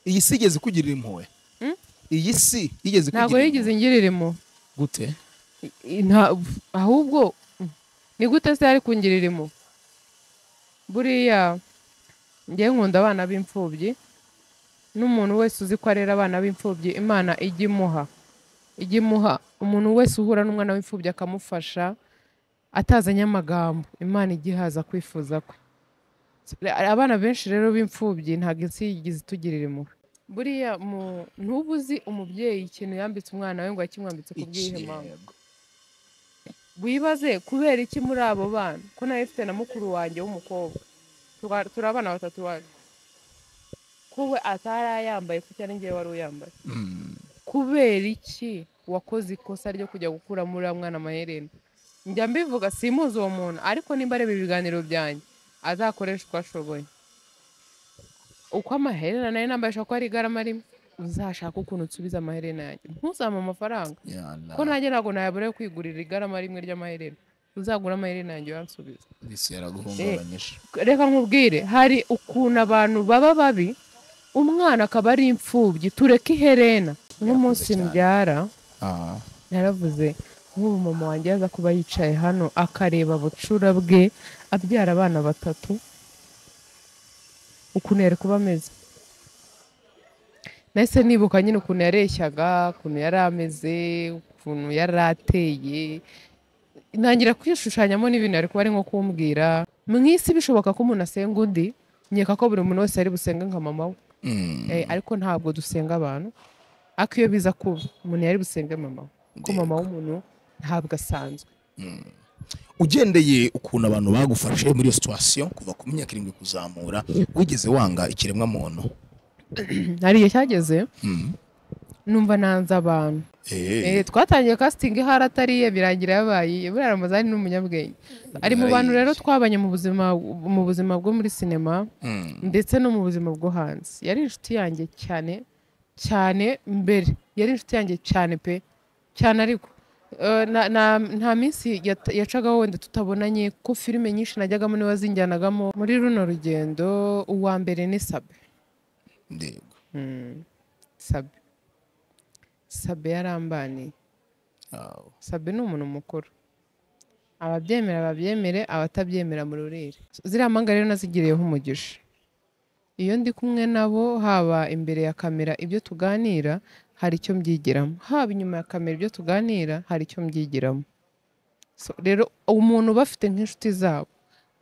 iyi si igeze kugirira impuhwe iyi si igeze ntabwo yigeze ingirira gute ahubwo ni gute se yari kungirira impuhwe buriya njye nkunda abana b'imfubyi n'umuntu wese uzi ko arera abana b'imfubyi Imana ijya imuha umuntu wese uhura n'umwana w'imfubyi akamufasha atazanye amagambo Imana ijya ihaza kwifuza kwe abana benshi rero b'imfubyi ntabwo isi yigeze itugirira impuhwe buriya ntubuzi umubyeyi ikintu yambitse umwana we ngo yakimwambitse ku bw'iyihe mpamvu wibaze kubera iki muri abo bana ko nawe mfite na mukuru wanjye w'umukobwa turi abana batatu wacu ko we atarayambaye kuko ari njyewe wari uyambaye kubera iki wakoze ikosa ryo kujya gukura muri uriya mwana amaherena njya mbivuga simuzi uwo muntu ariko nimba areba ibiganiro byanjye azakoresha uko ashoboye uko amaherena nayo nambasha ko ari igarama rimwe uzashaka ukuntu usubiza amaherena yanjye ntuzampe amafaranga ko nanjye ntabwo nayabura yo kwigurira igarama rimwe ry'amaherena uzagura amaherena yanjye uyansubiza reka nkubwire hari ukuntu abantu baba babi umwana akaba ari imfubyi tureke iherena n'umunsi mbyara naravuze nk'ubu mama wanjye yaza kuba yicaye hano akareba bucura bwe abyara abana batatu ukuntu yari kuba ameze nahise nibuka nyine ukuntu yareshyaga ukuntu yari ameze ukuntu yari ateye ntangira kwishushanyamo n'ibintu ari kuba ari nko kumbwira mu isi bishoboka ko umuntu asenga undi nkeka ko buri muntu wese ari busenga nka mama we ariko ntabwo dusenga abantu ariko iyo biza kuba umuntu yari busenge mama ko mama w'umuntu ntabwo asanzwe ugendeye ukuntu abantu bagufashe muri iyo situation kuva ku myaka 7 kuzamura wigeze wanga ikiremwa muntu hari igihe cyageze numva nanze abantu twatangiye casting ihari atariye birangira yabaye buriya Ramazani n'umunyabwenge ari mu bantu rero twabanye mu buzima bwo muri sinema ndetse no mu buzima bwo hanze yari inshuti yanjye cyane mbere yari inshuti yanjye cyane pe cyane ariko nta minsi yacagaho wenda tutabonanye ko filime nyinshi najyagamo niba zinjyanagamo muri runo rugendo uwa mbere ni Sabe Sabe yarambaniye Sabe ni umuntu mukuru ababyemera babyemere abatabyemera mu rurire ziriya mpanga rero nazigiriyeho umugisha iyo ndi kumwe nabo haba imbere ya kamera ibyo tuganira hari icyo mbyigiramo haba inyuma ya kamera ibyo tuganira hari icyo mbyigiramo rero umuntu bafite nk'inshuti zabo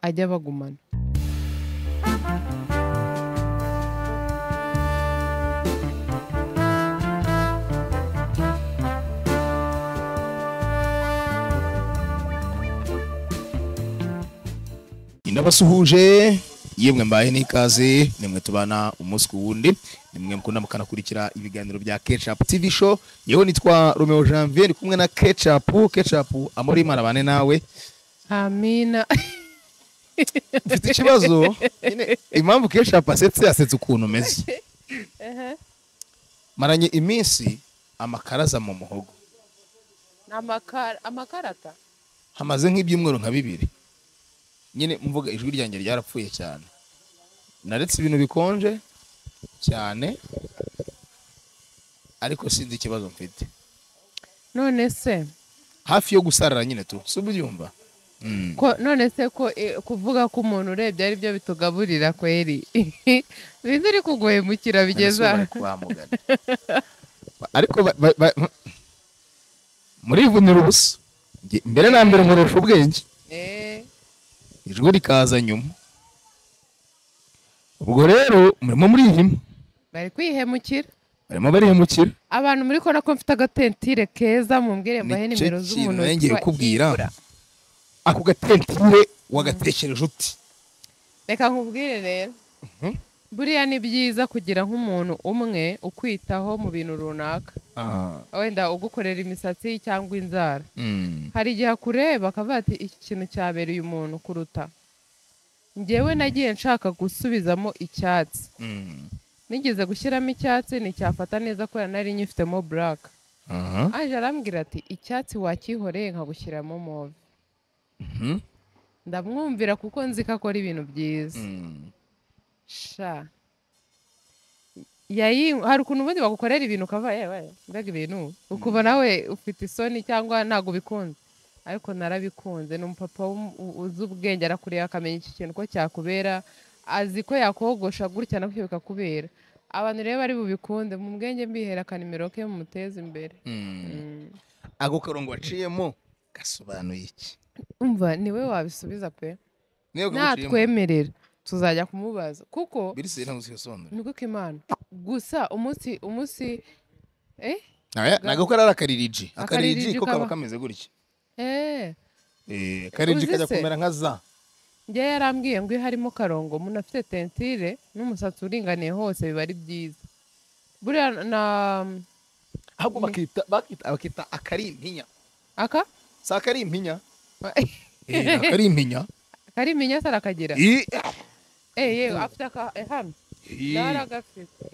ajya bagumana Ndabasuhuje yemwe mbaye n'ikaze nimwe tubana umunsi ku wundi nimwe mukunda mukanakurikira ibiganiro bya Ketchup TV show yewe nitwa Romeo Janvier ndi kumwe na Ketchup amuri marabane nawe amina mfite ikibazo impamvu Ketchup asetse ukuntu meze maranye iminsi amakaraza mu muhogo amakarata hamaze nk'ibyumweru nka 2 nyine mvuga ijwi ryanjye ryarapfuye cyane naretse ibintu bikonje cyane ariko sinzi ikibazo mfite none se hafi yo gusarara nyine tu subyumva ko none se ko kuvuga ko umuntu urebye ari byo bitugaburira kweri binduri kuguhemukira bigeza ariko muri vunira ubusa mbere na mbere nkoresha ubwenge ijwi rikaza nyuma ubwo rero murimo murihima bari kwihemukira barihemukira abantu muri kona ko mfite agatentire keza mumbwire mbahe nimero z'umuntu ngiye kubwira ako gatentire wagatekereje uti reka nkubwire rero buriya ni byiza kugira nk'umuntu umwe ukwitaho mu bintu runaka wenda ugukorera imisatsi cyangwa inzara hari igihe akureba akavuga ati iki kintu cyabereye umuntu kuruta njyewe nagiye nshaka gusubizamo icyatsi nigeze gushyiramo icyatsi nticyafata neza kubera nari nyifitemo black aje arambwira ati icyatsi wakihoreye nkagushyiramo move ndamwumvira kuko nzi ko akora ibintu byiza sha hari ukuntu ubundi bagukorera ibintu ukava yewe mbega ibintu ukuba nawe ufite isoni cyangwa ntabwo bikunze, ariko narabikunze. Ni umupapa uzi ubwenge, arakureba akamenya iki kintu ko cyakubera, azi ko yakogosha gutya nabyo bikakubera. Abantu rero bari bubikunde mu bwenge mbihera akanimero ke mumuteze imbere. ako karongo waciyemo gasobanuye iki? Umva niwe wabisubiza pe, Niyo gaguciyemo natwemerera tuzajya kumubaza kuko birisi ntabwo zisondora niko Imana gusa umunsi ntabwo ko ari akaririji Akaririji ko kaba kaba- kameze gutya. eh Akaririji Uzi kajya se? kumera nka za njye yarambwiye ngo iyo harimo karongo umuntu afite tentire n'umusatsi uringaniye hose biba ari byiza. Buriya na ahubwo bakita akarimpinya. aka Si akarimpinya? Akarimpinya kariminya sarakagira yewe afite hano naragafite.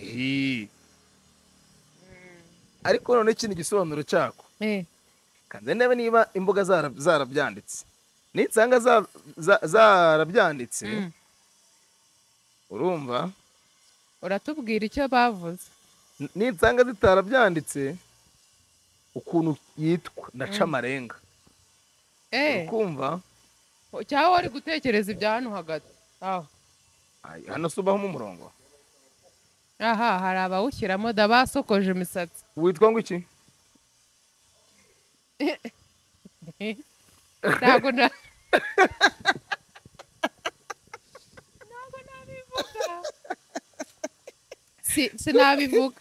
ariko none ikintu igisobanuro cyako kanze ndebe niba imbuga zarabyanditse. Nitsanga zarabyanditse urumva, uratubwira icyo bavuze. nitsanga zitarabyanditse ukuntu yitwa ndaca amarenga ukumva cyangwa wari gutekereza ibya hano hagati aho hano subahamo umurongo. aha hari abawushyiramo da basokoje imisatsi. Witwa ngo iki? ntabwo nabivuga sinabivuga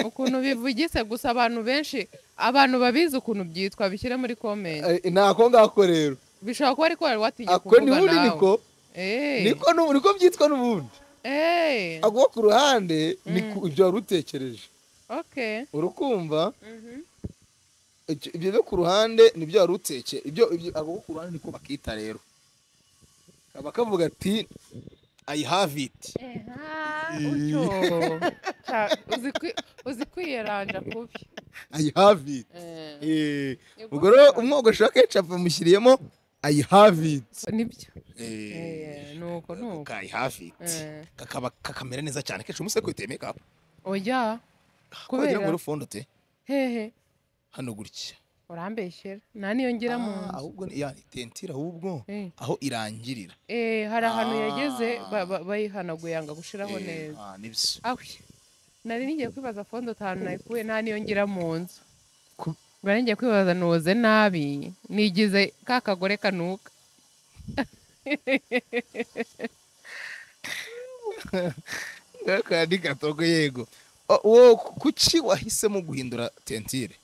ukuntu bivugise gusa abantu benshi babizi ukuntu byitwa bishyire muri komenti. nako ngako rero bishobora kuba ariko wari watinya ako kuvuga n'ubundi nawe. niko byitwa n'ubundi. ako ku ruhande ni ibyo wari utekereje. okay urukumva ibyo byo ku ruhande nibyo wari utekeye. ibyo ako ku ruhande niko bakita rero, kaba kavuga ati I have it. uzi kwiyeranja kubi. I have it. ubwo rero umwogosha wa ketchup bamushyiriyemo I have it. nibyo nuko I have it. kakamera neza cyane kenshi umuseko iteye makeup. oya kubera ngo rufondote hehe hano gutya urambeshyera nta niyo ngira mu nzu. ahubwo tentira ahubwo aho irangirira hari ahantu yageze bayihanaguye yanga gushiraho neza. nibyo nari nigiye kwibaza fondo tanu nayikuye nta niyo ngira mu nzu. nari ngiye kwibaza noze nabi nigize ka kagore kanuka. kandi gatoko yego. Wo kuki wahisemo guhindura tentire?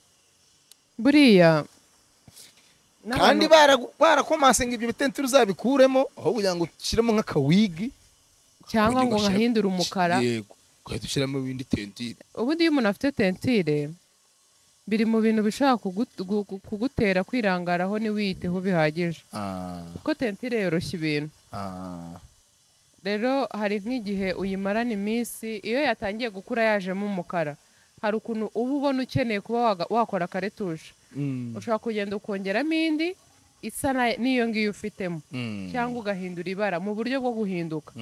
buriya kandi barakomanse ngo ibyo bitentire uzabikuremo aho kugira ngo ushyiremo nk'akawigi cyangwa ngo nkahindure umukara. yego ugahita ushyiramo ibindi tentire. ubundi iyo umuntu afite tentire biri mu bintu bishobora kugutera kwirangaraho ntiwiyiteho bihagije kuko tentire yoroshya ibintu. rero hari nk'igihe uyimarana iminsi iyo yatangiye gukura yajemo umukara hari ukuntu uba ubona ukeneye kuba wakora akaretushe. ushobora kugenda ukongeramo indi isa n'iyo ngiyo ufitemo cyangwa ugahindura ibara mu buryo bwo guhinduka.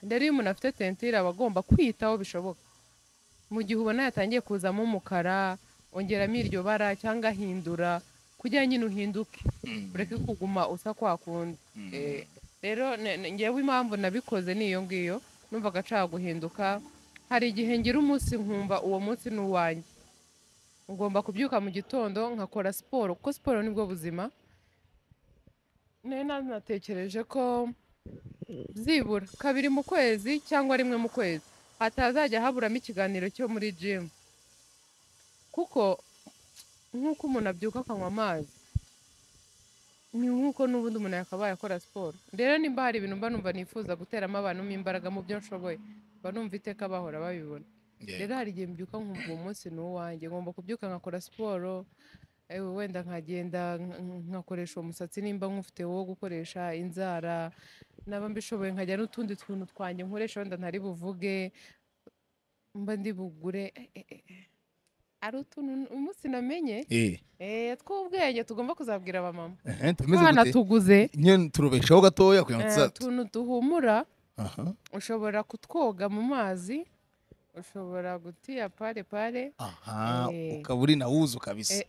rero iyo umuntu afite tentire aba agomba kwiyitaho bishoboka. mu gihe ubona yatangiye kuzamo umukara ongeramo iryo bara cyangwa ahindura kugira nyine uhinduke ureke kuguma usa kwa kundi. rero ngewe impamvu nabikoze n'iyo ngiyo numvaga nshaka guhinduka. hari igihe ngira umunsi nkumva uwo munsi ni uwanjye ngomba kubyuka mu gitondo nkakora siporo kuko siporo nibwo buzima. natekereje ko byibura 2 mu kwezi cyangwa 1 mu kwezi hatazajya haburamo ikiganiro cyo muri gym kuko nk'uko umuntu abyuka akanywa amazi ni nk'uko n'ubundi umuntu yakabaye akora siporo. rero nimba hari ibintu mba numva nifuza guteramo abantu imbaraga mu byo nshoboye mba numva iteka bahora babibona. rero hari igihe mbyuka nkumva uwo munsi ni uwanjye ngomba kubyuka nkakora siporo wenda nkagenda nkakoresha uwo musatsi nimba nkufite wo gukoresha inzara naba mbishoboye nkajya n'utundi tuntu twanjye nkoresha wenda ntari buvuge mba ndi bugure ari utuntu umunsi namenye tw'ubwenge tugomba kuzabwira abamama abana tuguze turubeshaho gatoya kugira ngo utuntu duhumura ushobora kutwoga mu mazi ushobora gutia pale pale aha Eh. ukaba uri nawuzu kabisa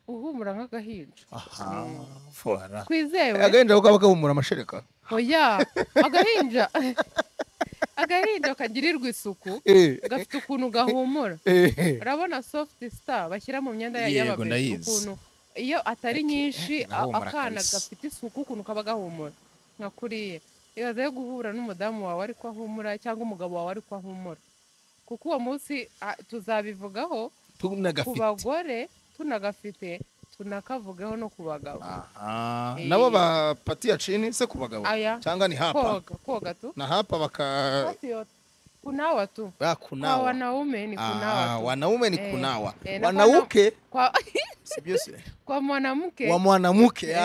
uhumura nk'agahinja aha fora kwizewe agahinja ko kaba gahumura amashereka oya agahinja agahinja kagirirwa isuku gafite ukuntu gahumura urabona soft star bashyira mu myenda Yego, y'ababyeyi ndayizi. ukuntu iyo atari nyinshi gahumura akana kabisa. gafite isuku ukuntu kaba gahumura nka kuriya ibaze yo guhura n'umudamu wawe ariko ahumura cyangwa umugabo wawe ariko ahumura kuko uwo munsi tuzabivugaho ku tunagafite bagore tunagafite tunakavugeho no ku bagabo aha Eh. nabo bapatia chini se ku bagabo aya cyangwa ni hapa koga tu na hapa baka basi yote kunawa tu kwa kunawa wanaume ni kunawa tu wanaume ni Eh, kunawa na wanauke kwa, sibyo se kwa mwanamke wa mwanamke Eh,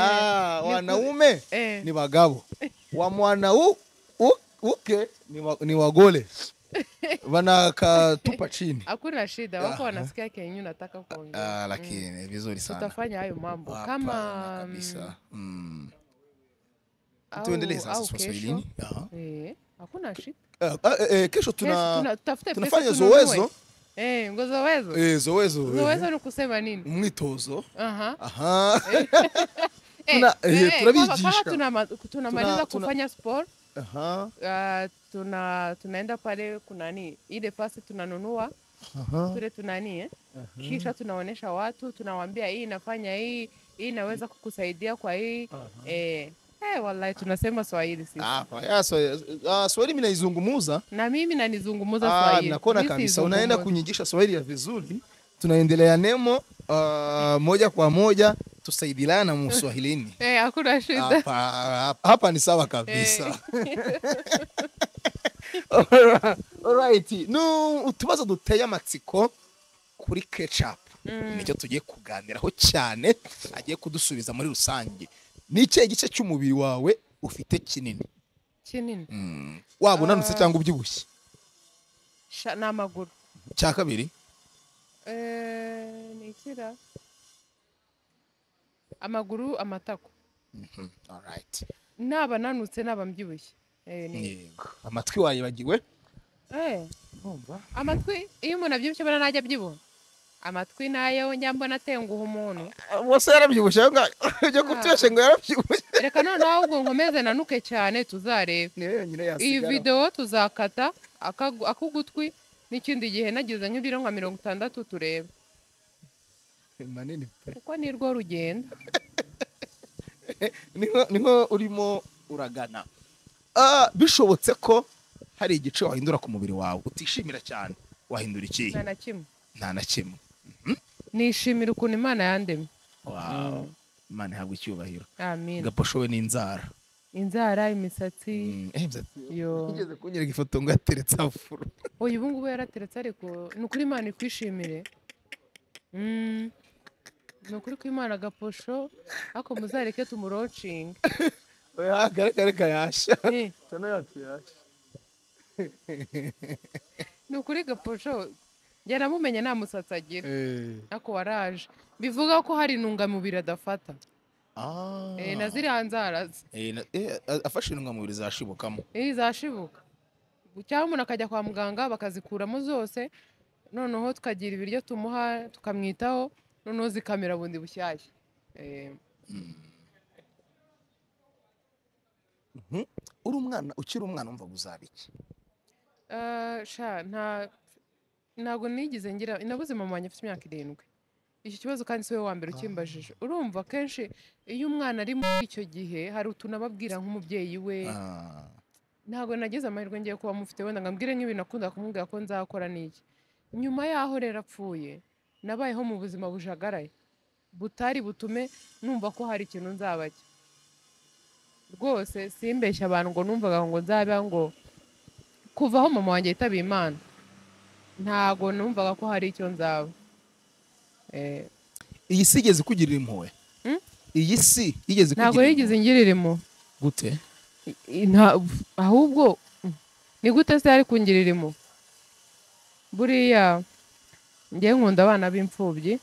ni wanaume eh, ni bagabo wa mwanauke ni wagole wanakatupa chini hakuna shida wako Aha. wanasikia kenye nataka kuongea lakini vizuri sana tutafanya hayo mambo Hapana, kama kabisa au- tuendelee sasa au Swahilini aha hakuna shida kesho Kesho tutafute pesa tunafanya tununue. zowezo ngo zowezo zowezo zowezo ni kusema nini umwitozo aha aha kama turabigisha tunamaliza Tuna- kufanya sport aha tunaenda pale kunani ile pasi tunanunua aha tule tunani kisha tunaonesha watu tunawaambia hii inafanya hii inaweza kukusaidia kwa hii wallahi tunasema Swahili sisi Swahili mimi naizungumuza na mimi nanizungumuza Swahili nakona Mimi kabisa sizungumuzi. unaenda kunyigisha Swahili ya vizuri tunaendelea nemo moja kwa moja tusaidiana muswahilini hakuna shida hapa ni sawa kabisa alright no utubazo duteye amatsiko kuri ketchup nicyo tugiye kuganiraho cyane agiye kudusubiza muri rusange n'ikihe gice cy'umubiri wawe ufite kinini kinini waba unanutse cyangwa ubyibushye ni amaguru cya kabiri ni ikira amaguru amatako alright naba nanutse naba mbyibushye yego amatwi wayibagiwe amatwi iyo umuntu abyibushye mbona najya abyibuha amatwi nayo njya mbona atenguha umuntu bose yarabyibushye ujya kutubeshe ngo yarabyibushye reka noneho ahubwo nkomeze nanuke cyane tuzarebe niyo yonyine iyi yasigara videwo tuzakata ak'ugutwi n'ikindi gihe nagize nk'ibiro nka 60 turebe manini pe kuko ni rwo rugenda niho urimo uragana bishobotse ko hari igice wahindura ku mubiri wawe utishimira cyane wahindura iki nta na kimwe nta na kimwe nishimira ukuntu Imana yandemye wow Imana ihabwa icyubahiro amin gaposhowe n'inzara inzara imisatsi yo igeze kunyereka ifoto ngo yateretse afuro uyu ubu ngubu yarateretse ariko ni ukuri Imana ikwishimire ni ukuri ko Imana gaposho ariko muzareke tumurocinga gareka yashya Eh, tano yacu yashya ni ukuri gaposho njye namumenye nta musatsi agira ariko waraje bivuga ko hari intungamubiri adafata na ziriya nzara afashe intungamubiri zashibukamo zashibuka cyangwa umuntu akajya kwa muganga bakazikuramo zose noneho tukagira ibiryo tumuha tukamwitaho noneho zikamera bundi bushyashya uri umwana ukiri umwana wumva uzaba iki ntabwo nigeze ngira nabuze mama wanjye afite imyaka 7 iki kibazo kandi si we wa mbere ukimbajije urumva kenshi iyo umwana ari muri icyo gihe hari utuntu ababwira nk'umubyeyi we ntabwo nagize amahirwe ngiye kuba mufite wenda ngo ambwire nk'ibintu akunda kumubwira ko nzakora n'iki nyuma yaho rero apfuye nabayeho mu buzima bujagaraye butari butume numva ko hari ikintu nzabajya rwose simbeshya abantu ngo numvaga ngo nzabe ngo kuva aho mama wanjye yitabiye Imana ntago numvaga ko hari icyo nzaba iyi si igeze kugirira impuhwe iyi si igeze ntago yigeze ingirira gute ahubwo ni gute se yari kungirira impuhwe buriya ngiye nkunda abana b'imfubyi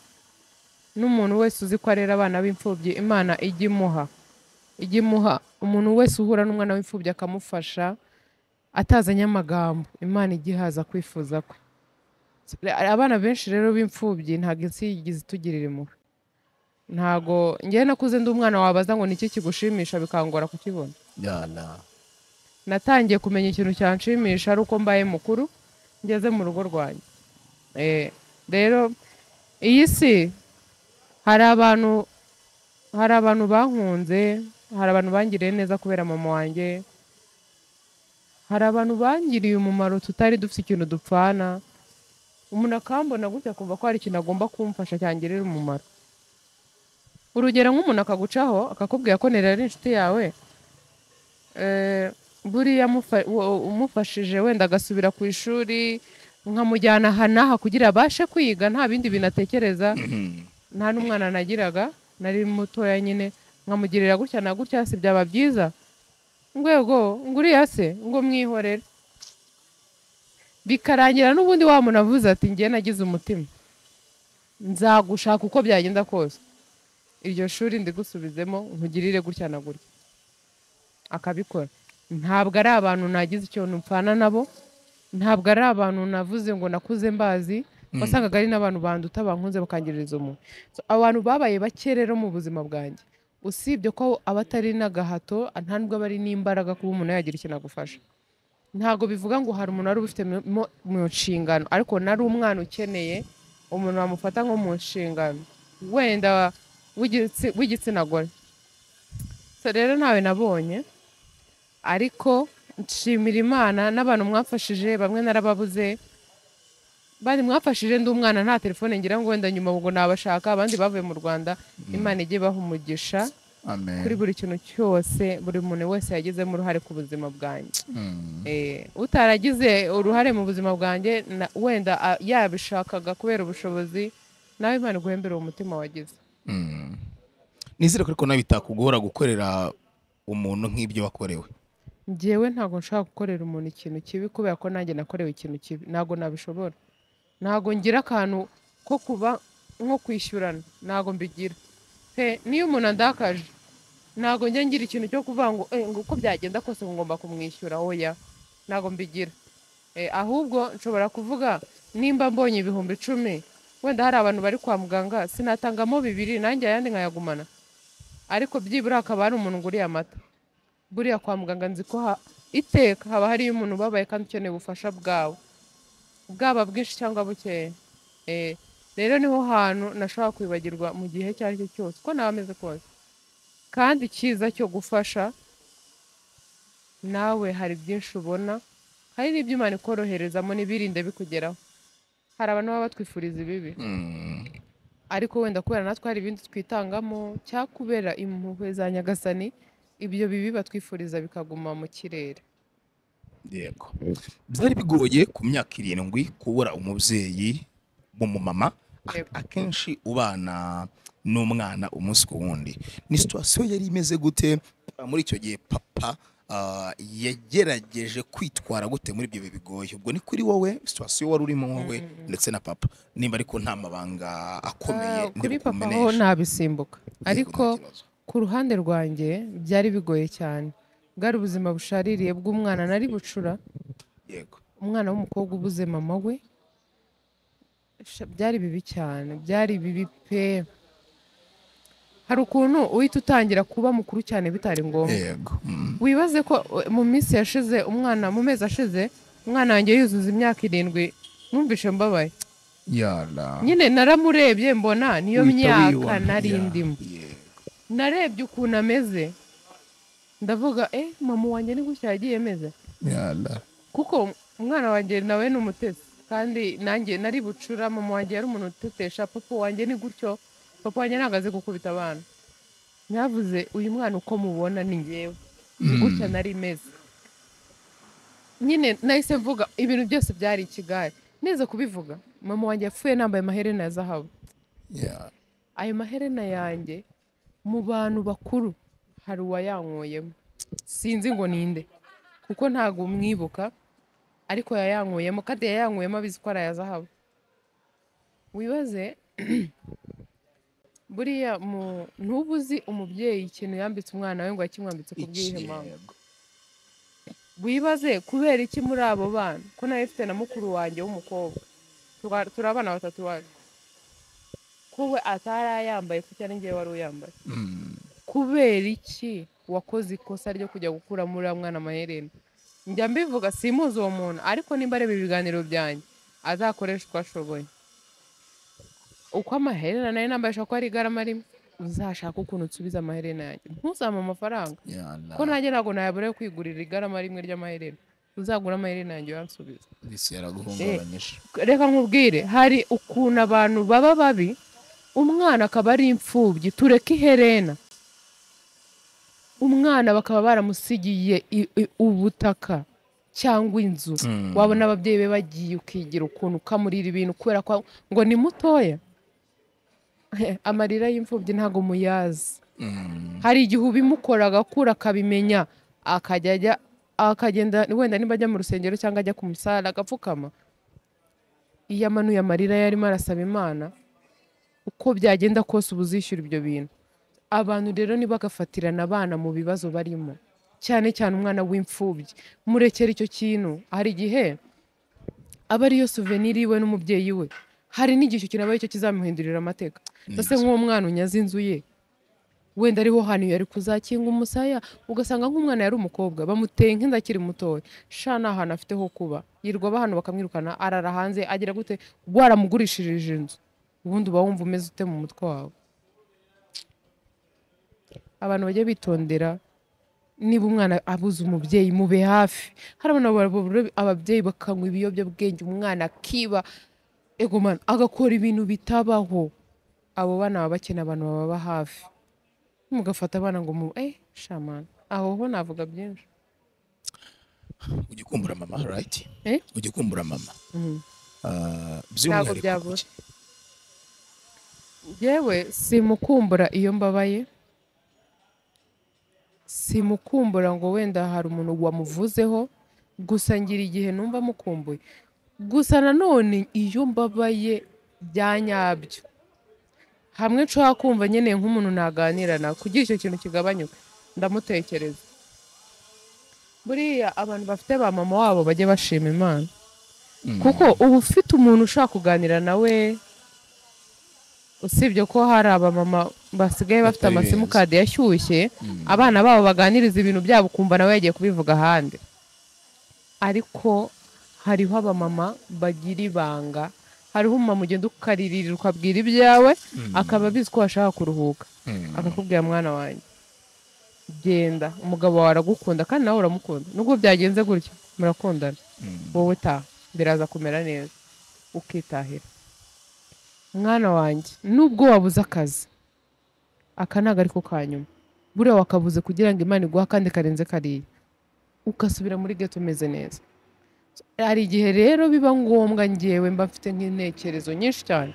n'umuntu wese uzi ko arera abana b'imfubyi Imana ijya imuha umuntu wese uhura n'umwana w'imfubyi akamufasha atazanye amagambo Imana igihaza kwifuza kwe abana benshi rero b'imfubyi ntabwo isi yigize itugirira impuhwe. Ntago njyewe nakuze ndi umwana wabaza ngo niki kigushimisha bikangora kukibona. Yala. Natangiye kumenya ikintu cyanshimisha ari uko mbaye mukuru ngeze mu rugo rwanjye. Rero iyi si hari abantu bankunze, hari abantu bangiriye neza kubera mama wanjye, hari abantu bangiriye umumaro tutari dufite ikintu dupfana, umuntu akambona gutya kumva ko hari ikintu agomba kumfasha cyangirira umumaro. Urugero nk'umuntu akagucaho akakubwira ko nera ari inshuti yawe, buriya umufashije wenda agasubira ku ishuri nkamujyana aha n'aha kugira abashe kwiga nta bindi bintu atekereza. Nta n'umwana nagiraga, nari mutoya nyine, nkamugirira gutya na gutya, si byaba byiza ngwego nguriya se ngo mwihorere, bikarangira n'ubundi wa muntu avuze ati ngiye nagize umutima, nzagushaka uko byagenda kose, iryo shuri ndigusubizemo nkugirire gutya na gutya, akabikora. Ntabwo ari abantu nagize icyo mpfana nabo, ntabwo ari abantu navuze ngo nakuze mbazi, wasangaga ari n'abantu banduta bankunze bakangiririza umuntu. Abantu babaye bake rero mu buzima bwanjye, usibye ko abatari n'agahato nta nubwo bari n'imbaraga kuba umuntu yagira ikintu agufasha. Ntabwo bivuga ngo hari umuntu wari ubifite mu nshingano, ariko nari umwana ukeneye umuntu wamufata nko mu nshingano wenda w'igitsina gore. Rero ntawe nabonye, ariko nshimira Imana n'abantu mwafashije, bamwe narababuze, bandi mwafashije ndi umwana nta telefone ngira ngo wenda nyuma ngo nabashaka, abandi bavuye mu Rwanda. Imana ijye baha umugisha kuri buri kintu cyose buri muntu wese yagizemo uruhare ku buzima bwanjye. Utaragize uruhare mu buzima bwanjye wenda yabishakaga kubera ubushobozi, nawe Imana iguhembere uwo mutima wagize. Nizere ko nawe bitakugora gukorera umuntu nk'ibyo wakorewe. Njyewe ntabwo nshaka gukorera umuntu ikintu kibi kubera ko nanjye nakorewe ikintu kibi, ntabwo nabishobora. Ntabwo ngira akantu ko kuba nko kwishyurana, ntabwo mbigira pe. Niyo umuntu andakaje ntabwo njya ngira ikintu cyo kuvuga ngo uko byagenda kose ngomba kumwishyura, oya, ntabwo mbigira. Ahubwo nshobora kuvuga nimba mbonye ibihumbi 10, wenda hari abantu bari kwa muganga, sinatangamo 2 nanjye ayandi nkayagumana, ariko byibura hakaba hari umuntu nguriye amata. Buriya kwa muganga nzi ko iteka haba hariyo umuntu ubabaye kandi ukeneye ubufasha bwawe, bwaba bwinshi cyangwa bukeya. Rero niho hantu nashobora kwibagirwa mu gihe icyo ari cyo cyose uko naba ameze kose. Kandi icyiza cyo gufasha nawe, hari byinshi ubona, hari n'ibyo Imana ikoroherezamo n'ibirinde bikugeraho. Hari abantu baba batwifuriza ibibi, ariko wenda kubera natwe hari ibindi twitangamo cyakubera impuhwe za Nyagasani, ibyo bibi batwifuriza bikaguma mu kirere. Yego. Byari bigoye ku myaka 7 kubura umubyeyi w'umumama, akenshi ubana n'umwana umunsi ku wundi. Ni situation yari imeze gute muri icyo gihe? Papa yagerageje kwitwara gute muri ibyo bigoye? Ubwo ni kuri wowe situation wari urimo wowe ndetse na papa, nimba ariko nta mabanga akomeye kuri papa ho nabisimbuka, ariko ku ruhande rwanjye byari bigoye cyane. Bwari ubuzima bushaririye bw'umwana nari bucura. Yego. Umwana w'umukobwa ubuze mama we, byari bibi cyane, byari bibi pe. Hari ukuntu uhita utangira kuba mukuru cyane bitari ngombwa. Yego. Wibaze ko mu minsi yashize mu mezi ashize umwana wanjye yuzuza imyaka 7, numvishe mbabaye. Yala. Nyine naramurebye mbona niyo myaka nari ndimo. Narebye ukuntu ameze, ndavuga mama wanjye ni gutya yagiye ameze. Yala. Kuko umwana wanjye nawe ni umutesi, kandi nanjye nari bucura. Mama wanjye yari umuntu utetesha, papa wanjye ni gutyo. Papa wanjye ntabwo azi gukubita abana. Navuze uyu mwana uko mubona ni njyewe, gutya nari meze. Nyine nahise mvuga ibintu byose byari ikigare. Neza kubivuga, mama wanjye yapfuye nambaye amaherena ya zahabu. Ayo maherena yanjye mu bantu bakuru hari uwayankoyemo, sinzi ngo ninde kuko ntago mwibuka, ariko yayankoyemo, kandi yayankoyemo abizi ko ari aya zahabu. Wibaze buriya ntubuzi umubyeyi ikintu yambitse umwana we ngo yakimwambitse ku bwihe mama. Wibaze kubera iki muri abo bana, ko nawe mfite na mukuru wanjye w'umukobwa, turi abana batatu wacu kuwe atarayambaye kuko ari ngewe wari uyambaye kubera iki wakoze ikosa ryo kujya gukura muri uriya mwana amaherena njya mbivuga simuzi uwo muntu ariko nimba areba ibiganiro byanjye azakoresha uko ashoboye uko amaherena nayo nambasha ko ari igarama rimwe uzashaka ukuntu usubiza amaherena yanjye ntuzampe amafaranga ko nanjye ntabwo nayabura yo kwigurira igarama rimwe ry'amaherena uzagura amaherena yanjye uyansubiza isi yaraguhungabanyije reka nkubwire hari ukuntu abantu baba babi umwana akaba ari imfubyi tureke iherena umwana bakaba baramusigiye ubutaka cyangwa inzu wabona ababyeyi be bagiye ukigira ukuntu ukamurira ibintu kubera ko ngo ni mutoya amarira y'imfubyi ntago muyazi hari igihe ubimukora agakura akabimenya akagenda wenda niba ajya mu rusengero cyangwa ajya ku musara agapfukama iyo amanuye amarira yarimo arasaba Imana uko byagenda kose ubuzishyura ibyo bintu abantu rero ntibagafatirana abana mu bibazo barimo cyane cyane umwana w'imfubyi murekera icyo kintu hari igihe aba ariyo souvenir iwe n'umubyeyi we hari n'igihe icyo kintu aba aricyo kizamuhindurira amateka ndetse nk'uwo mwana unyaze inzu ye wenda ariho hantu yari kuzakinga umusaya ugasanga nk'umwana yari umukobwa bamuteye nk'inda akiri mutoya sha nta hantu afite ho kuba yirwa bahano bakamwirukana arara hanze agira gute waramugurishirije inzu ubundi uba wumva umeze ute mu mutwe wawe abantu bajya bitondera niba umwana abuze umubyeyi mube hafi hari ababyeyi bakanywa ibiyobyabwenge umwana akiba egomana agakora ibintu bitabaho abo bana baba bakeneye abantu bababa hafi mugafata abana ngo shamana aho ho navuga byinshi ugikumbura mama right ugikumbura mama ntabwo byabura yewe simukumbura iyo mbabaye simukumbura ngo wenda hari umuntu wamuvuzeho gusa ngira igihe numva mukumbuye gusa nanone iyo mbabaye bya nyabyo hamwe nshobora kumva nkeneye nk'umuntu naganira nawe kugira icyo kintu kigabanyuka ndamutekereza buriya abantu bafite ba mama wabo bajye bashima Imana kuko uba ufite umuntu ushaka kuganira nawe usibye ko hari abamama basigaye bafite amasimukadi yashyushye abana babo baganiriza ibintu byabo ukumva nawe yagiye kubivuga ahandi ariko hariho abamama bagira ibanga hariho umumama ugenda ukaririra ukabwira ibyawe akaba abizi ko washaka kuruhuka akakubwira mwana wanjye genda umugabo wawe aragukunda kandi nawe uramukunda nubwo byagenze gutya murakundana wowe taha biraza kumera neza ukitahira mwana wanjye nubwo wabuze akazi aka ntabwo ariko kanyuma buriya wakabuze kugira ngo Imana iguha kandi karenze kariya ugasubira muri geto umeze neza hari igihe rero biba ngombwa ngewe mba mfite nk'intekerezo nyinshi cyane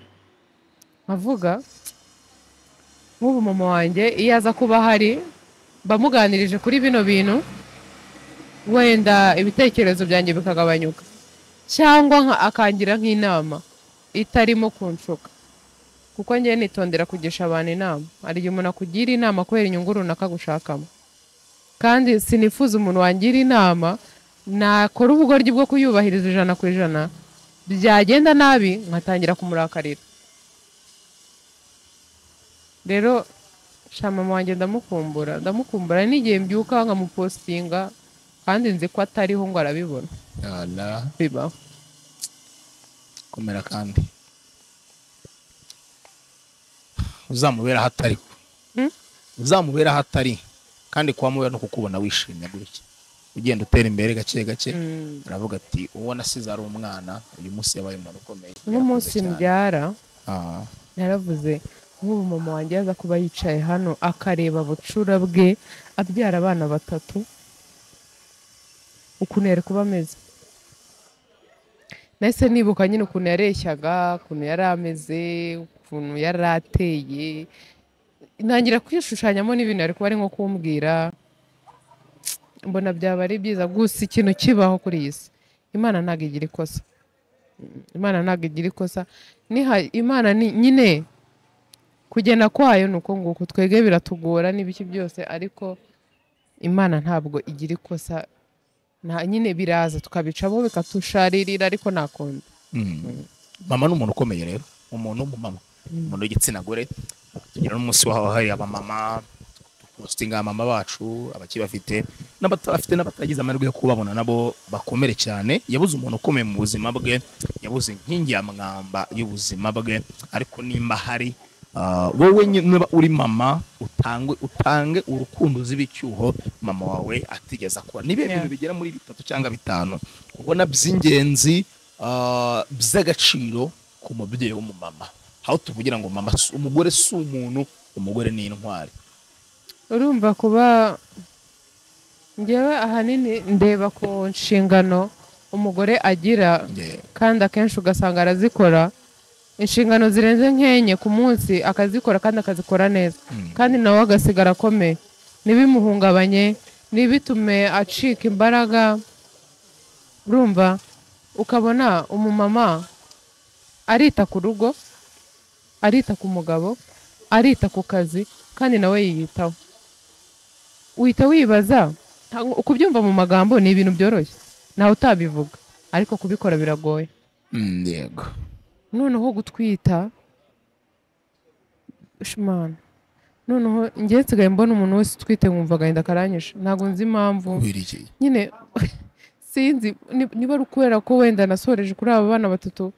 nkavuga nk'ubu mama wanjye iyo aza kuba ahari bamuganirije kuri bino bintu wenda ibitekerezo byanjye bikagabanyuka cyangwa akangira nk'inama itarimo kunshuka kuko ngewe nitondera kugisha abantu inama hari igihe umuntu akugira inama kubera inyungu runaka gushakamo kandi sinifuza umuntu wangira inama nakora ubugoryi bwo kuyubahiriza 100%, byagenda nabi nkatangira kumurakarira. Rero mama wanjye ndamukumbura n'igihe mbyuka nkamupostinga kandi nzi ko atariho ngo arabibona. Bibaho komera kandi uzamubera hatari uzamubera hatari kandi kwamubera no kukubona wishimye gutya ugenda utera imbere gake gake aravuga ati uwo nasize ari umwana uyu munsi yabaye umuntu ukomeye n'umunsi mbyara naravuze nk'ubu mama wanjye yaza kuba yicaye hano akareba bucura bwe abyara abana 3 ukuntu yari kuba ameze. Nahise nibuka nyine ukuntu yareshyaga ukuntu yari ameze ukuntu yari ateye ntangira kwishushanyamo n'ibintu ari kuba ari nko kumbwira mbona byaba ari byiza gusa ikintu kibaho kuri iyi si Imana ntabwo igira ikosa. Imana ntabwo igira ikosa Imana nyine kugena kwayo nuko nguko twege biratugora n'ibiki byose ariko Imana ntabwo igira ikosa nyine biraza tukabicamo bikatusharirira ariko nakonda. mama ni umuntu ukomeye rero, umuntu w'umumama, umuntu w'igitsina gore. Tugira n'umunsi waho hari abamama postinga mama bacu abakibafite n'abatafite n'abatagize amahirwe yo kubabona nabo bakomere cyane. Yabuze umuntu ukomeye mu buzima bwe, yabuze inkingi ya mwamba y'ubuzima bwe. Ariko nimba hari wowe niba uri mama utange urukundo z'ibicyuho mama wawe atigeze akora. Nibe ibintu bigera muri 3 cyangwa 5 ubona by'ingenzi by'agaciro ku mubyeyi w'umumama, aho tuvugira ngo mama umugore si umuntu, umugore ni intwari. urumva kuba ngewe ahanini ndeba ku nshingano umugore agira, kandi akenshi ugasanga arazikora inshingano zirenze nkenye ku munsi, akazikora kandi akazikora neza, kandi nawe agasigara akomeye, ntibimuhungabanye, ntibitume acika imbaraga. Urumva ukabona umumama arita ku rugo, arita ku mugabo, arita ku kazi, kandi nawe yiyitaho. Uhita wibaza, kubyumva mu magambo ni ibintu byoroshye, nawe utabivuga, ariko kubikora biragoye. Yego. Noneho gutwita shimana, noneho njye nsigaye mbona umuntu wese utwite nkumva agahinda karanyishe, ntabwo nzi impamvu nyine sinzi niba ari ukubera ko wenda nasoreje kuri aba bana 3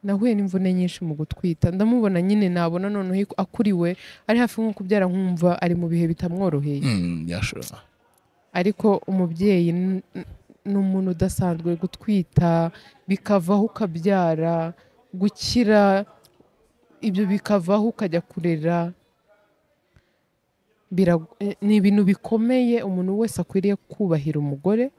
nahuye n'imvune nyinshi mu gutwita. Ndamubona nyine, nabona noneho akuriwe ari hafi nko kubyara, nkumva ari mu bihe bitamworoheye. Ariko umubyeyi ni umuntu udasanzwe. Gutwita bikavaho ukabyara, gukira ibyo bikavaho ukajya kurera, ni ibintu bikomeye. Umuntu wese akwiriye kubahira umugore,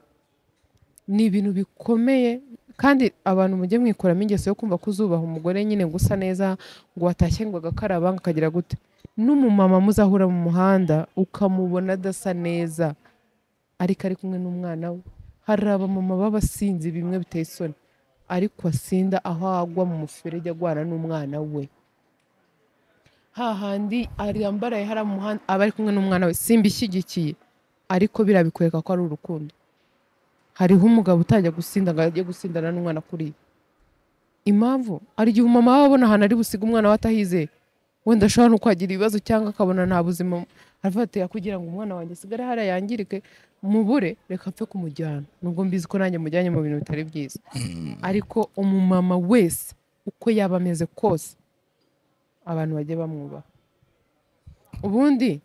ni ibintu bikomeye. Kandi abantu mujye mwikuramo ingeso yo kumva ko uzubaha umugore nyine ngo usa neza, ngo watashye ngo agakaraba akagira gute. N'umumama muzahura mu muhanda ukamubona adasa neza ariko ari kumwe n'umwana we. Hari abamama b'abasinzi bimwe biteye isoni, ariko asinda aho agwa mu muferege agwana n'umwana we. Hahandi ari yambaraye hari mu muhanda aba ari kumwe n'umwana we, simbishyigikiye, ariko birabikwereka ko ari urukundo. Hariho umugabo utajya gusinda ngo ajye gusindana n'umwana kuri impamvu ari igihe umama waba abona ahantu ari busiga umwana we atahizeye, wenda ashobora no kwagira ibibazo cyangwa akabona nta buzima, arafatira kugira ngo umwana wanjye asigare hariya yangirike, mubure reka apfe kumujyana, nubwo mbizi ko nanjye mujyanye mu bintu bitari byiza. Ariko umumama wese uko yaba ameze kose abantu bajye bamwubaha. Ubundi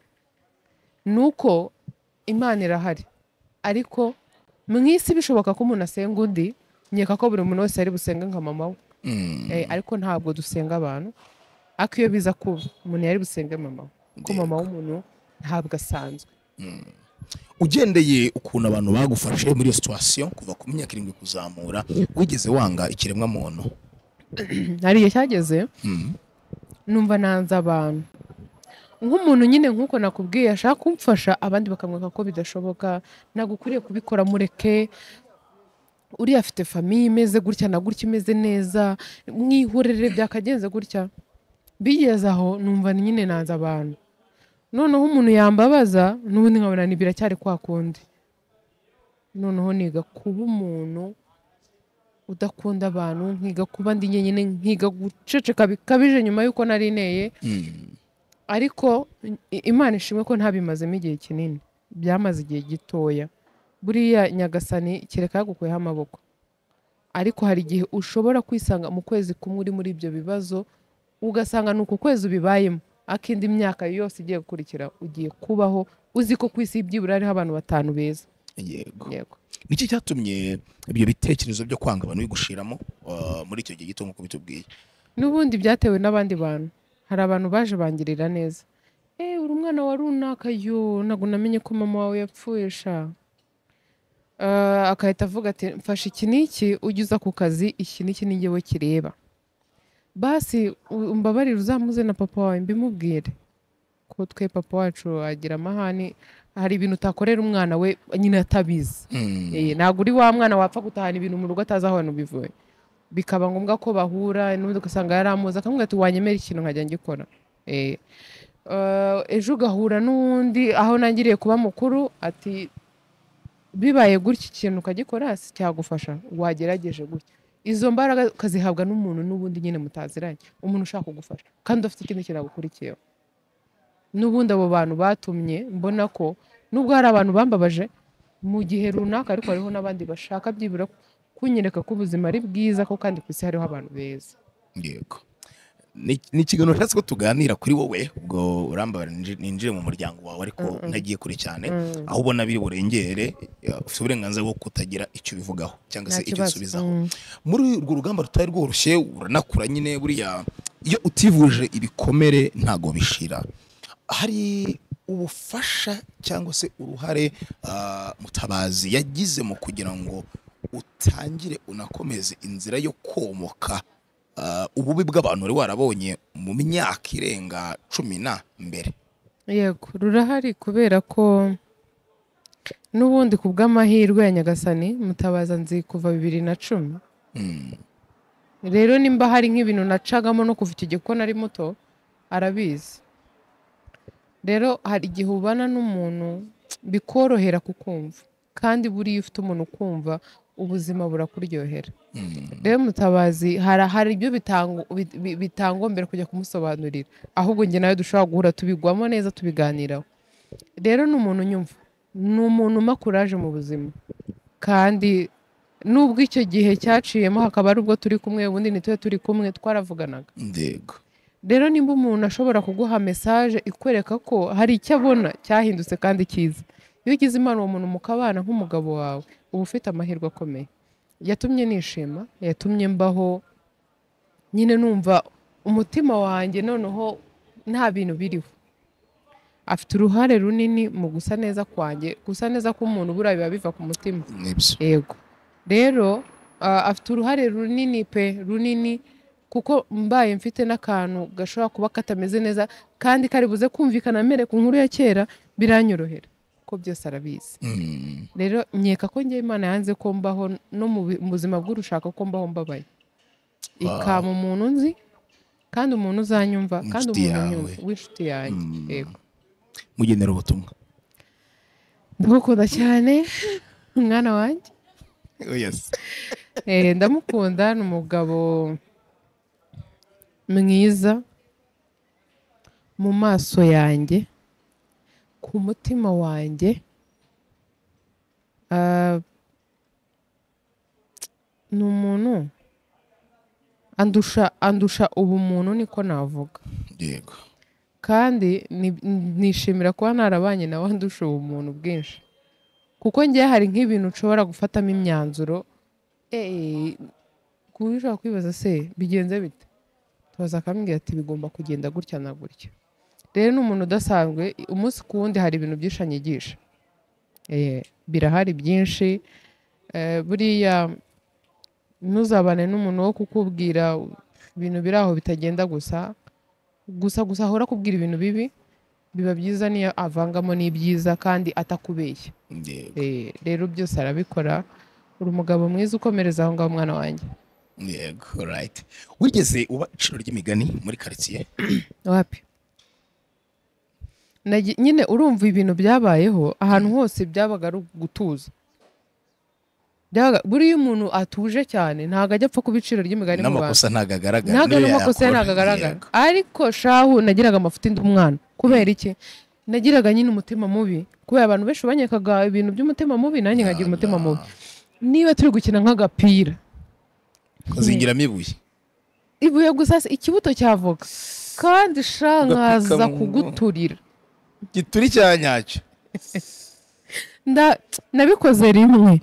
nuko Imana irahari, ariko mu isi bishoboka ko umuntu asenga undi, nkeka ko buri muntu wese ari busenga nka mama we. Ariko ntabwo dusenga abantu, ariko iyo biza kuba umuntu yari busenge mama we, ko mama w'umuntu ntabwo asanzwe. Ugendeye ukuntu abantu bagufashe muri iyo situation kuva ku myaka 7 kuzamura, wigeze wanga ikiremwa muntu? Hari igihe cyageze numva nanze abantu, nk'umuntu nyine nk'uko nakubwiye ashaka kumfasha, abandi bakamweka ko bidashoboka, nagukuriye kubikora, mureke, uriya afite famiye imeze gutya na gutya imeze neza, mwihorere byakagenze gutya. Bigeze aho numva nyine nanze abantu. Noneho umuntu yambabaza n'ubundi nkabona ni biracyari kwa kundi. Noneho niga kuba umuntu udakunda abantu, nkiga kuba ndi nyine, nkiga guceceka bikabije nyuma yuko nari neye. Ariko Imana ishimwe ko ntabimazemo igihe kinini, byamaze igihe gitoya. Buriya Nyagasani kereka yagukuyeho amaboko, ariko hari igihe ushobora kwisanga mu kwezi kumwe uri muri ibyo bibazo, ugasanga nuko kwezi ubibayemo, akindi imyaka yose igiye gukurikira ugiye kubaho uzi ko kwisi byibura hariho abantu 5 beza. Yego. Niki cyatumye ibyo bitekerezo byo kwanga abantu bigushiramo muri icyo gihe gito nko bitubwiye? N'ubundi byatewe n'abandi bantu. Hari abantu baje bangirira neza, uri umwana wa runaka, yo ntabwo namenye ko mama wawe yapfuye sha. Akahita avuga ati mfashe iki n'iki, ujye uza ku kazi, iki n'iki ni njyewe kireba, basi umbabarire uzamuze na papa wawe mbimubwire ko twe papa wacu agira amahane, hari ibintu utakorera umwana we nyine atabizi. Ntabwo uri wa mwana wapfa gutahana ibintu mu rugo atazi aho abantu bivuye, bikaba ngombwa ko bahura, n'ubundi ugasanga yaramuza akamubwira ati wanyemera ikintu nkajya ngikora. Ejo ugahura n'undi aho nangiriye kuba mukuru, ati bibaye gutya ikintu ukagikora cyagufasha, wagerageje gutya. izo mbaraga ukazihabwa n'umuntu n'ubundi nyine mutaziranye, umuntu ushaka kugufasha kandi ufite ikindi kintu agukurikiyeho. N'ubundi abo bantu batumye mbona ko nubwo hari abantu bambabaje mu gihe runaka, ariko hariho n'abandi bashaka byibura kunyereka ko ubuzima ari bwiza, ko kandi ku isi hariho abantu beza. Yego. Ni ikiganiro cyatse ko tuganira kuri wowe, ubwo urambara ninjire mu muryango wawe ariko ntagiye kure cyane, aho ubona biri burengere, ufite uburenganzira bwo kutagira icyo bivugaho cyangwa se icyo usubizaho. Muri urwo rugamba rutari rworoshye, uranakura nyine, buriya iyo utivuje ibikomere ntago bishira. Hari ubufasha cyangwa se uruhare Mutabazi yagize mu kugira ngo utangire unakomeze inzira yo komoka ububi bw'abantu wari warabonye mu myaka irenga 10 mbere? Yego, rurahari kubera ko n'ubundi ku bw'amahirwe ya Nyagasani Mutabazi nzi kuva 2010. Rero nimba hari nk'ibintu nacagamo no kuva icyo gihe ko nari muto arabizi. Rero hari igihe ubana n'umuntu bikorohera kukumva, kandi buriya ufite umuntu ukumva ubuzima burakuryohera. Rero Mutabazi hari ibyo bitangombera kujya kumusobanurira, ahubwo njye nawe dushobora guhura tubigwamo neza tubiganiraho. Rero ni umuntu unyumva, ni umuntu umpa kuraje mu buzima, kandi nubwo icyo gihe cyaciyemo hakaba ari ubwo turi kumwe, ubundi ntitube turi kumwe, twaravuganaga. Ndego. Rero nimba umuntu ashobora kuguha message ikwereka ko hari icyo abona cyahindutse kandi cyiza, iyo ugize imana uwo muntu mukabana nk'umugabo wawe, uba ufite amahirwe akomeye. Yatumye nishima, yatumye mbaho nyine numva umutima wanjye noneho nta bintu biriho. Afite uruhare runini mu gusa neza kwanjye, gusa neza k'umuntu buriya biba biva ku mutima. Yego. Rero afite uruhare runini runini, kuko mbaye mfite n'akantu gashobora kuba katameze neza kandi kari buze kumvikana mere ku nkuru ya kera, biranyorohera ko byose arabizi. Rero nkeka ko njye Imana yanze ko mbaho no mu buzima bw'urushaka ko mbaho mbabaye, ikama umuntu nzi kandi umuntu uzanyumva kandi umuntu w'inshuti yanjye. Yego. Mugenera ubutumwa. Ndamukunda cyane umwana wanjye. Yes. Ndamukunda, ni umugabo mwiza mu maso yanjye, ku mutima wanjye. Ni umuntu andusha ubumuntu, niko navuga. Yego. Kandi nishimira kuba narabanye nawe andusha ubumuntu bwinshi, kuko njye hari nk'ibintu nshobora gufatamo imyanzuro kuba kwibaza se bigenze bite, tubaza akambwira ati bigomba kugenda gutya na gutya. Rero ni umuntu udasanzwe, umunsi ku wundi hari ibintu byinshi anyigisha. Birahari byinshi. Buriya ntuzabane n'umuntu wo kukubwira ibintu biri aho bitagenda gusa ahora kubwira ibintu bibi. Biba byiza niyo avangamo n'ibyiza kandi atakubeshya. Rero byose arabikora. Uri umugabo mwiza, ukomereza aho ngaho mwana wanjye. Yego, right. Wigeze uba iciro ry'imigani muri quartier? Wapi? Nyine urumva ibintu byabayeho ahantu hose byabaga ari gutuza. Buriya umuntu atuje cyane ntago ajya apfa ku biciro ry'imigani mu Rwanda. N'amakosa ntago agaragara. N'amakosa ntago agaragara. Ariko shahu nagiraga amafuti ndi umwana. Kubera iki? Nagiraga nyine umutima mubi. Kubera abantu benshi banyekaga ibintu by'umutima mubi, nanjye nkagira umutima mubi. Niba turi gukina nk'agapira, kuzingiramo ibuye gusa ikibuto cyavoga, kandi shankaza kuguturira gituri cyanyacyo. Nabikoze rimwe.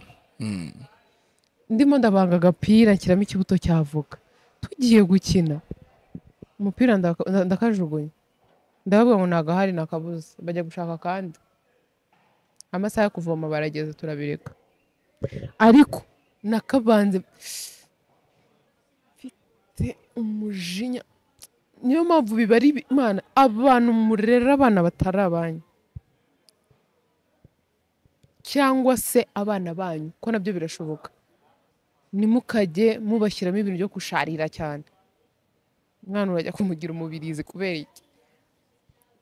Ndimo ndabanga agapira nshyiramo ikibuto cyavoga, tugiye gukina umupira ndakajugunya, ndavuga ngo nagahari nakabuze, bajya gushaka kandi amasaha yo kuvoma barageze turabireka. Ariko nakabanze mfite umujinya. Niyo mpamvu bibari Imana abantu murera abana batari abanyu, cyangwa se abana banyu, ko nabyo birashoboka. Nimukajye mubashyiramo ibintu byo kusharira cyane. Umwana urajya kumugira umubirizi kubera iki?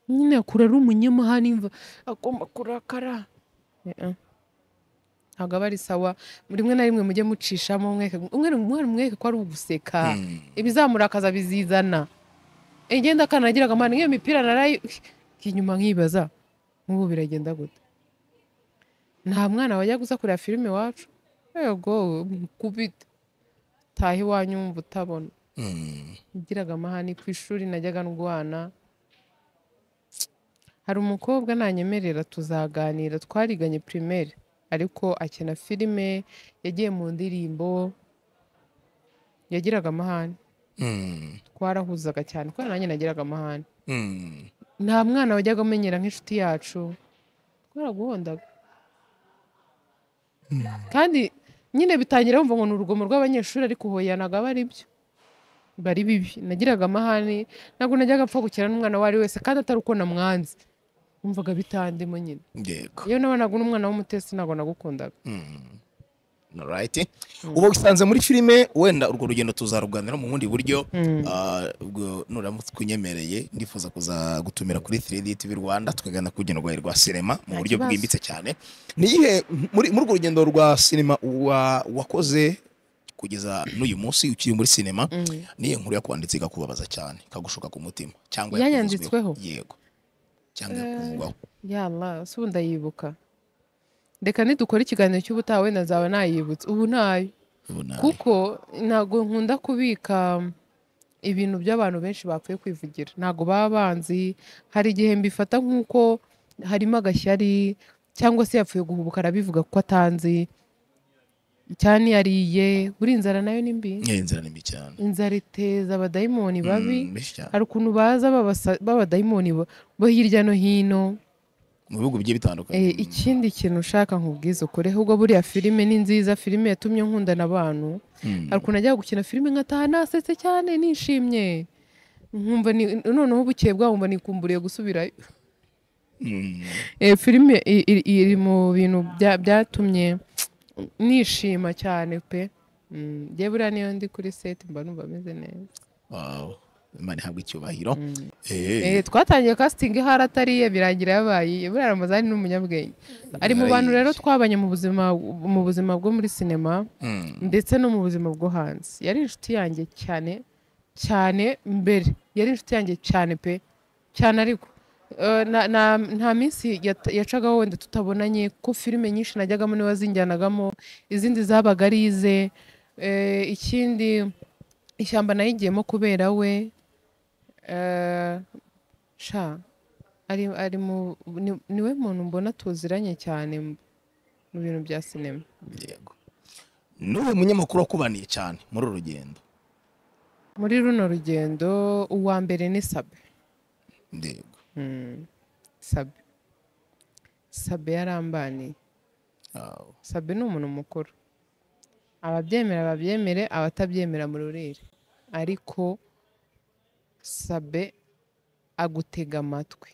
Nyine akura ari umunyamahane, imva agomba kurakara. ntabwo aba ari sawa rimwe na rimwe mujye mucishamo umweke ko ari uguseka ibizamurakaza bizizana igenda kanagiraga amana nk'iyo mipira narayi inyuma nkibaza nk'ubu biragenda gute nta mwana wajya gusa kureba filime iwacu yego kubita taha iwanyu wumva utabona ngiraga amahane ku ishuri najyaga ndwana hari umukobwa nanyemerera tuzaganira twariganye primaire ariko akina filime yagiye mu ndirimbo yagiraga amahane twarahuzaga cyane kuko nanjye nagiraga amahane nta mwana wajyaga amenyera nk'inshuti yacu twaraguhondaga kandi nyine bitangira wumva ngo ni urugomo rw'abanyeshuri ariko uhoyanaga bari byo bari bibi nagiraga amahane ntabwo najyaga apfa gukina n'umwana uwo ari wese kandi atari uko namwanze wumvaga bitandimo nyine iyo nabonaga n'umwana w'umutesi ntabwo nagukundaga right uba usanze muri filime wenda urwo rugendo tuzaruganira mu bundi buryo nuramutse kunyemereye ndifuza kuza gutumira kuri 3D TV Rwanda tukagana ku rugendo rwa sinema mu buryo bwimbitse cyane niyihe muri urwo rugendo rwa sinema wakoze kugeza n'uyu munsi ukiri muri sinema niye nkuru yakwanditse ikakubabaza cyane kagushuka ku mutima cyangwa yanyanditsweho yego cyangwa kuvugwaho yalla sunda yibuka reka nidukora ikiganiro cy'ubutaha wenda nzaba nayibutse ubu nayo kuko ntago nkunda kubika ibintu by'abantu benshi bapfuye kwivugira ntago baba banzi hari igihe mbifata nk'uko harimo agashyari cyangwa se yapfuye guhubuka arabivuga kuko atanzi cyane yariye buri inzara nayo ni mbi inzara ni mbi cyane inzara iteza abadayimoni babi hari ukuntu baza b'abadayimoni bo hirya no hino mu bihugu bigiye bitandukanye ikindi kintu ushaka nkubwiza ukore ahubwo buriya filime ni nziza filime yatumye nkundana abantu hari ukuntu ajya gukina filime nkataha nasetse cyane nishimye nkumva noneho bukeye bwahumva nikumburiye gusubirayo filime iri mu bintu byatumye nishima cyane pe njye buriya niyo ndi kuri set mba numva ameze neza Imana ihabwe icyubahiro twatangiye casting ihari atariye birangira yabaye buriya Ramazani n'umunyabwenge ari mu bantu rero twabanye mu buzima bwo muri sinema ndetse no mu buzima bwo hanze yari inshuti yanjye cyane cyane mbere yari inshuti yanjye cyane pe cyane ariko nta minsi yacagaho wenda tutabonanye ko filime nyinshi najyagamo niba zinjyanagamo izindi zabaga ari ize ikindi ishyamba nayigiyemo kubera we niwe muntu mbona tuziranye cyane mu bintu bya sinema yego n'uwo munyamakuru wakubaniye cyane muri uru rugendo muri runo rugendo uwa mbere ni Sabe yego Sabe yarambaniye Sabe ni umuntu mukuru ababyemera babyemere abatabyemera mu rurire ariko Sabe agutega amatwi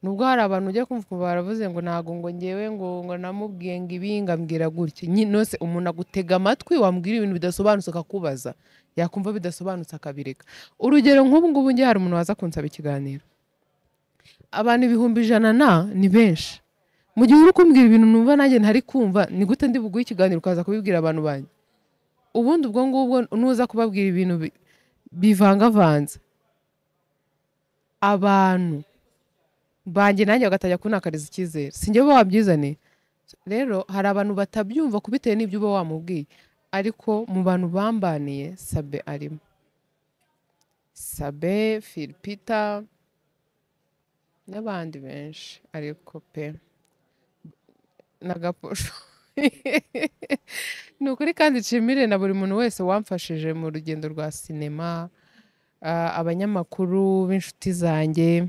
nubwo hari abantu ujya kumva baravuze ngo ntago ngo ngewe ngo namubwiye ngo ibi ngambwira gutya nose umuntu agutega amatwi wambwira ibintu bidasobanutse akakubaza yakumva bidasobanutse akabireka urugero nk'ubu ngubu ngiye hari umuntu waza kunsaba ikiganiro abantu 100 ni benshi mu gihe uri kumbwira ibintu numva nanjye ntari kumva ni gute ndi buguye ikiganiro ukaza kubibwira abantu banjye ubundi ubwo ngubwo nuza kubabwira ibintu bivangavanze abantu banjye nanjye bagatajya kunakariza icyizere sinjye bo wabyizane rero hari abantu batabyumva kubitewe n'ibyo uba wamubwiye ariko mu bantu bambaniye Sabe arimo Sabe Philipita n'abandi benshi ariko pe nagaposho ni ukuri kandi nshimire na buri muntu wese wamfashije mu rugendo rwa sinema abanyamakuru b'inshuti zanjye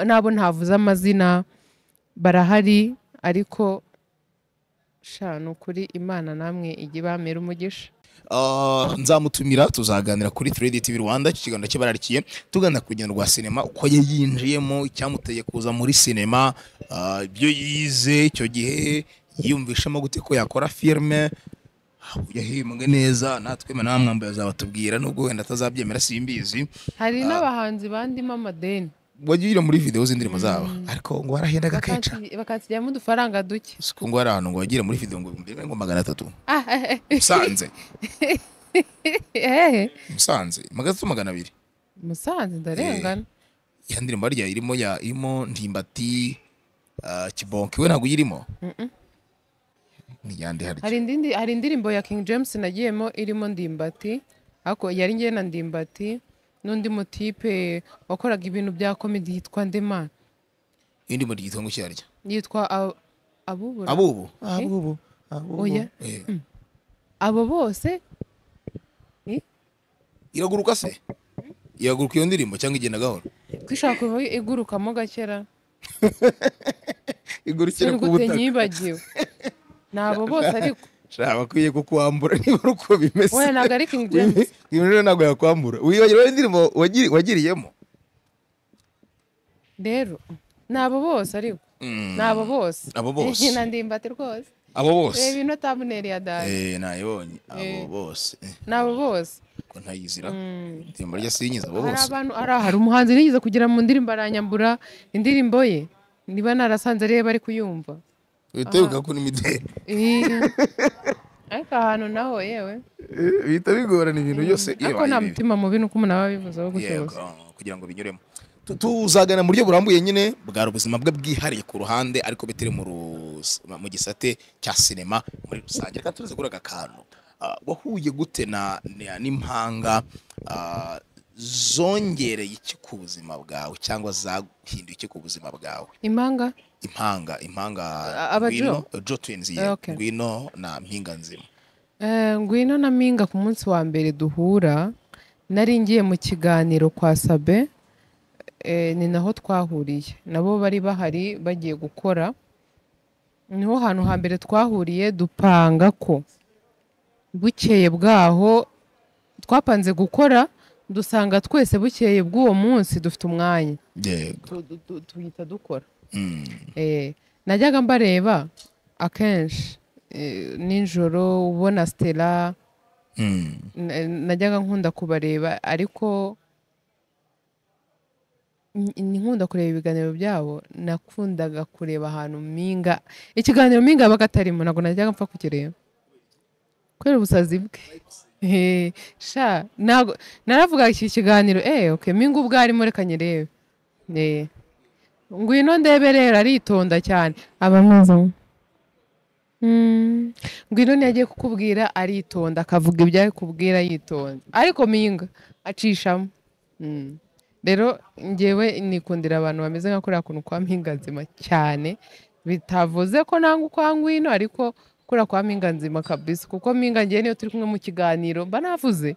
nabo ntavuze amazina barahari ariko ni ukuri Imana namwe ijye bamera umugisha nzamutumira tuzaganira kuri 3D TV Rwanda ikiganiro cy'abararikiye tugana ku rugendo rwa sinema uko yinjiyemo icyamuteye kuza muri sinema ibyo yize icyo gihe yiyumvishamo gute ko yakora filime yahembwe neza natwe namwambaye azabatubwira nubwo wenda atazabyemera simbizi hari n'abahanzi bandimo amadeni wagira muri video z'indirimbo zabo ariko ngo warahendaga keca bakansijyamo udufaranga duke siko ngo ari ahantu ngo wagira muri video ngo mbere ngo 300 Musanze Musanze 200 Musanze ndarengana ya ndirimbo arya irimo Ndimbati Kibonke we ntago yirimo ni yandi hari indirimbo ya King James nagiyemo irimo Ndimbati ako yari ngiye na Ndimbati n'undi mutipe wakoraga ibintu bya comedy yitwa Ndemana indi muri gitongo cyarya yitwa Abubu oya abo bose iraguruka se iraguruka iyo ndirimbo cyangwa igenda gahoro kwishaka igurukamo gakera igurukira ku butaka nyibagiwe nabo bose ariko shaba kwiye kukwambura niba uko bimeze oya naga ari King James ibintu nago yakwambura wibagira indirimbo wagiriyemo rero nabo bose ariko nabo bose na Ndimbati rwose abo bose ibintu thumbnail ya dad nayibonye abo bose nabo bose ko ntayizira ndirimbo rya sinyiza abo bose hari umuhanzi nigize kugira mu ndirimbo aranyambura indirimbo ye niba narasanze reba ari kuyumva bitebuka ko n'imideli ariko ahantu naho yewe bita bigorana ibintu byose ariko nta mutima mubi nuko umuntu aba bivuzeho gutyoza kugira ngo binyuremo tuzagana mu buryo burambuye nyine bwari ubuzima bwe bwihariye ku ruhande ariko bitari mu gisate cya sinema muri rusange reka tuze kuri aka kantu wahuye gute n'impanga zongereye iki ku buzima bwawe cyangwa zahinduye iki ku buzima bwawe impanga Jo Twins Ngwino na Mpinga Nzima Ngwino na Mpinga ku munsi wa mbere duhura nari ngiye mu kiganiro kwa Sabe ni naho twahuriye nabo bari bahari bagiye gukora niho hantu hambere twahuriye dupanga ko bukeye bwaho twapanze gukora dusanga twese bukeye bw'uwo munsi dufite umwanya tuhita dukora najyaga mbareba akenshi nijoro ubona Stella najyaga nkunda kubareba ariko nkunda kureba ibiganiro byabo nakundaga kureba ahantu Mpinga ikiganiro Mpinga yabaga atarimo ntabwo najyaga mpfa kukireba kubera ubusazi bwe naravuga iki kiganiro Mpinga ubwo arimo reka nyirebe Ngwino ndebe rero aritonda cyane abameze Ngwino ntiyagiye kukubwira aritonda akavuga ibyo ari kubwira yitonda ariko Mpinga acishamo rero ngewe nikundira abantu bameze nka kuriya kuntu kwa Mpinga Nzima cyane bitavuze ko nanga kwa Ngwino ariko kuriya kwa Mpinga Nzima kabisa kuko Mpinga ngewe niyo turi kumwe mu kiganiro mba navuze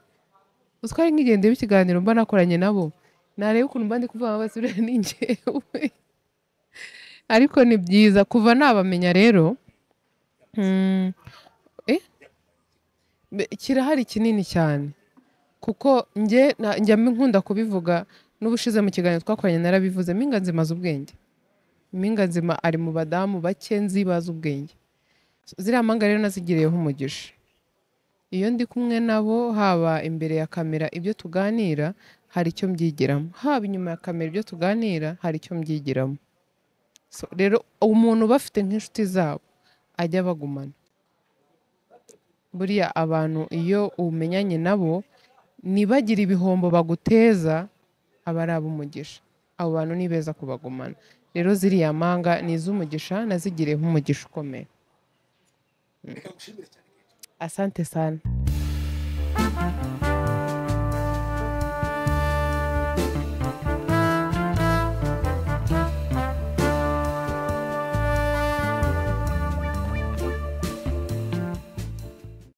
uziko nk'igendeye ikiganiro mba nakoranye nabo nareba ukuntu mba ndi kuvuga basubire n'ingewe ariko ni byiza kuva nabamenya rero kirahari kinini cyane kuko njya nkunda kubivuga n'ubushize mu kiganiro twakoranye narabivuze Mpinga Nzima azi ubwenge Mpinga Nzima ari mu badamu bake nzi bazi ubwenge ziriya mpanga rero nazigiriyeho umugisha iyo ndi kumwe nabo haba imbere ya kamera ibyo tuganira hari icyo mbyigiramo haba inyuma ya kamera ibyo tuganira hari icyo mbyigiramo rero umuntu bafite nk'inshuti zabo ajya bagumana buriya abantu iyo umenyanye nabo nibagira ibihombo baguteza aba ari ab'umugisha abo bantu ni beza kubagumana rero ziriya mpanga ni iz'umugisha nazigiriyeho umugisha ukomeye asante sana